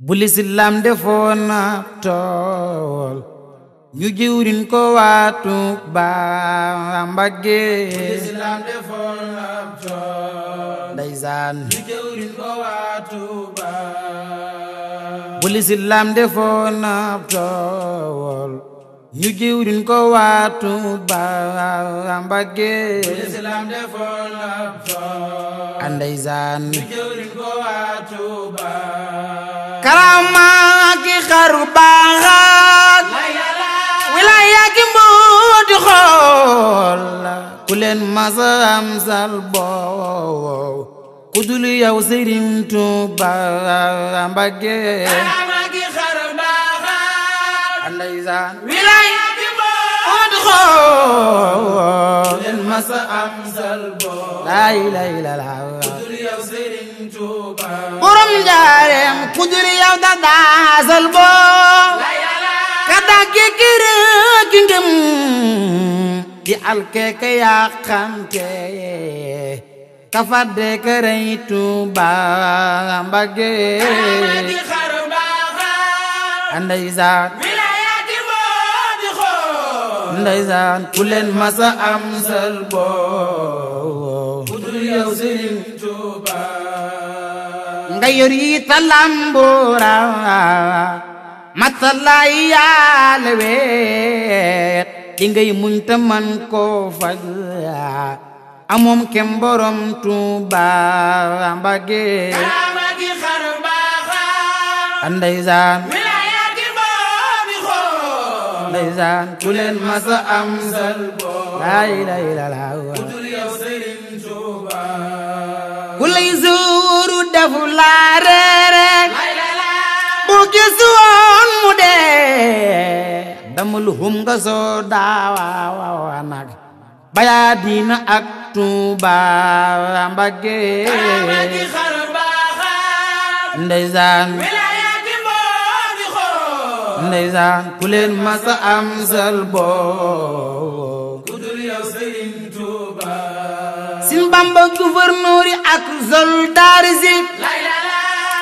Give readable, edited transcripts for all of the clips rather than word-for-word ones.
bu lislaam defoon na tool ñu jiwriñ ko waatu ba Mbàkke. bu lislaam defoon na tool ndeysaan ñu jiwriñ ko waatu ba. bu lislaam defoon na tool ñu jiwriñ ko waatu ba Mbàkke. bu lislaam defoon na tool ndeysaan ñu jiwriñ ko waatu ba. karama ki xaru baaxaat wilaya ki mbooti xool ku leen masa am sal boow ku dul yow Sëriñ Tuuba Mbàkke. karama ki xaru baaxaat ndeysaan wilaya ki mbooti xool ku leen masa am sal boow laa ilaaha illallaah ku dul yow Sëriñ Tuuba. borom njaareem ku dul yow da daasal boow kada kekere ki ngëm di alkeke yàqante ka fadde kerey Tuuba Mbàkke. ki xaru baaxaat ndeysaan wilaya ki mbooti xool ndeysaan ku leen masa am sal boow ku dul yow Sëriñ Tuuba. nga yor yi talamboora matalaay yaale weet di ngay muñ ta man koo faj amoom kem borom Tuuba Mbàkke. karama ki xaru baaxaat ndeysaan wilaya ki mbooti xool ndeysaan ku leen masa am sal boow laa ilaaha illallaah ku dul yow Sëriñ Tuuba. ku lay zuuru defu laa reere bu gis woon mu dee damul hum nga soo daawa nag bayaa diina ak Tuuba Mbàkke. karama ki xaru baaxaat ndeysaan wilaya ki mbooti xool ndeysaan ku leen masa am sal boow ku dul yow Sëriñ Tuuba. sin Bamba gouverneur yi ak soldaar si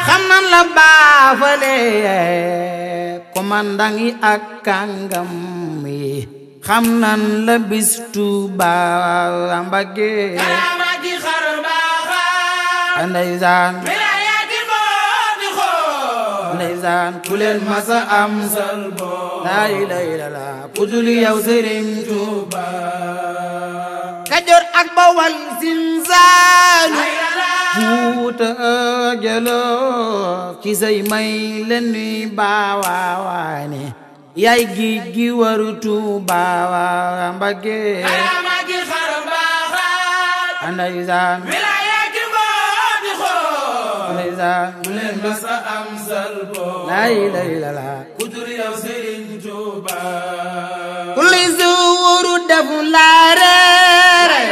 xam nan la baafale commandant yi ak kàngam yi xam nan la bis Tuuba Mbàkke. karama ki xaru baaxaat ndeysaan wilaya ki mbooti xool ndeysaan ku leen masa am sal boow laa ilaaha illallaah ku dul yow Sëriñ Tuuba. Kajoor ak Bawal Siin Saalum Fuuta Jolof ci say may leen nuy baawaane yaay géej gi waru Tuuba Mbàkke. karama ki xaru baaxaat ndeysaan wilaya ki mbooti xool ndeysaan ku leen masa am sal boow laa ilaaha illallaah ku dul yow Sëriñ Tuuba. ku lay zuuru def laa reere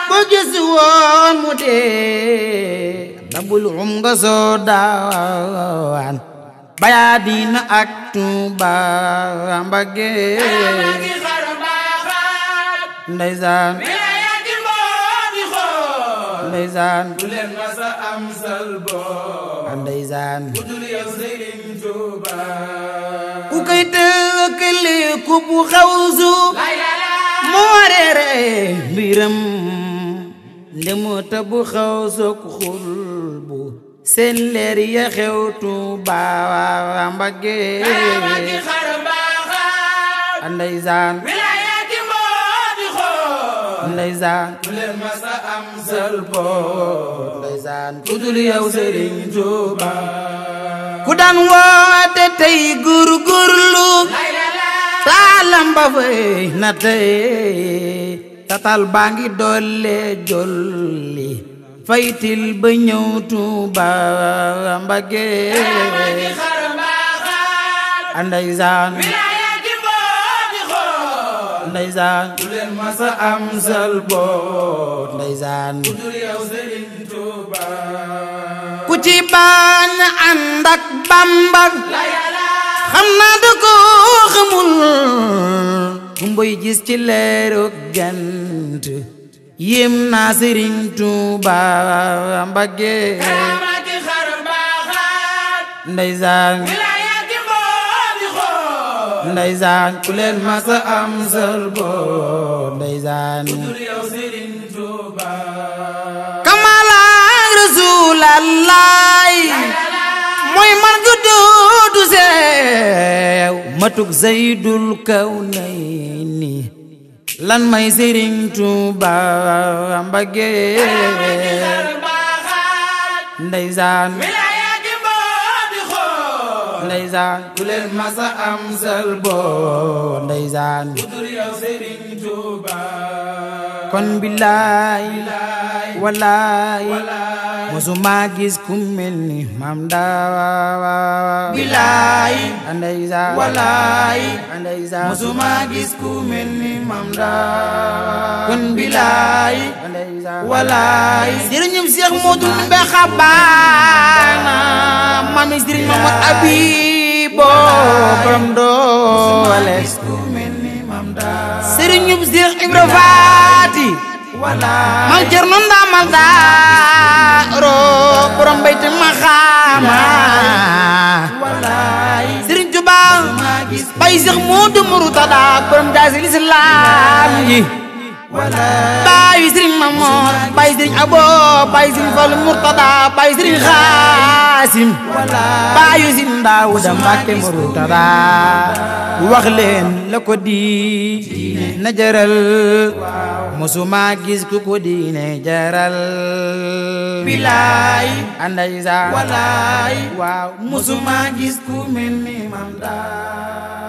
bu gis woon mu dee dabul nga soo daawaan bayaa diina ak Tuuba Mbàkke. karama ki xaru baaxaat ndeysaan wilaya ki mbooti xool ndeysaan ku leen masa am sal boow ndeysaan ku dul yow Sëriñ Tuuba. ku koy tëkkale ku bu xawsu moo reere mbiram ndemu ta bu xaw soog xul bu seen leer ya xew Tuuba Mbàkke. karama ki xaru baaxaat ndeysaan wilaya ki mbooti xool ndeysaan ku leen masa am sal boow ndeysaan ku dul yow Sëriñ Tuuba. ku daan woote tey góorgóorlu taalam ba fay na tey tatal baa ngi doole jolli faytil ba ñëw Tuuba Mbàkke. karama ki xaru baaxaat ndeysaan wilaya ki mbooti xool ndeysaan ku leen masa am sal boow ndeysaan ku dul yow Sëriñ Tuuba. ku ci bañ ànd ak Bamba xam naa da ko xamul kumboy gis ci leerug jant yéem naa Sëriñ Tuuba Mbàkke. karama ki xaru baaxaat ndeysaan wilaya gi moo di xool ndeysaan ku leen masa am sër boo ndeysaan dul yow Serigne Touba kamalaak rasuulallaay mooy man gu duudu seew matuk zaydul kawnayni lan may Serigne Touba mbage ndeysaan wilaya gi moo di xool ndeysaan ku leen masa am sër boo ndeysaan dul yow Serigne Touba kon billaay walaay musuma gis ku mel ni Maam Dawa bilaay ndeysaan walaay ndeysaan musuma gis ku mel ni Maam Dawa kon bilaay ndeysaan walaay sëriñum Cheikh Modou Ndoumbé Xabaana mami sëriñ Mamad Abibo borom doole ku mel ni Maam Dawa sëriñum Cheikh Ibra Faati walaay Maam Cerno Ndamal Daaro borom bayti maxaama walaay sëriñ Tuubaa bay Cheikh Modou Murtada borom daasil islam ji baay sëriñ Mamoor baay sëriñ Abo baay sëriñ Fallu Murtada baay sëriñ Xaasim baay sëriñ Daawuda Mbàkke Murtada wax leen la ko di na jaral musuma gis ku ko diine jaral bilaay ndeysaan walaay waaw musuma gis ku mel ni Maam Dawa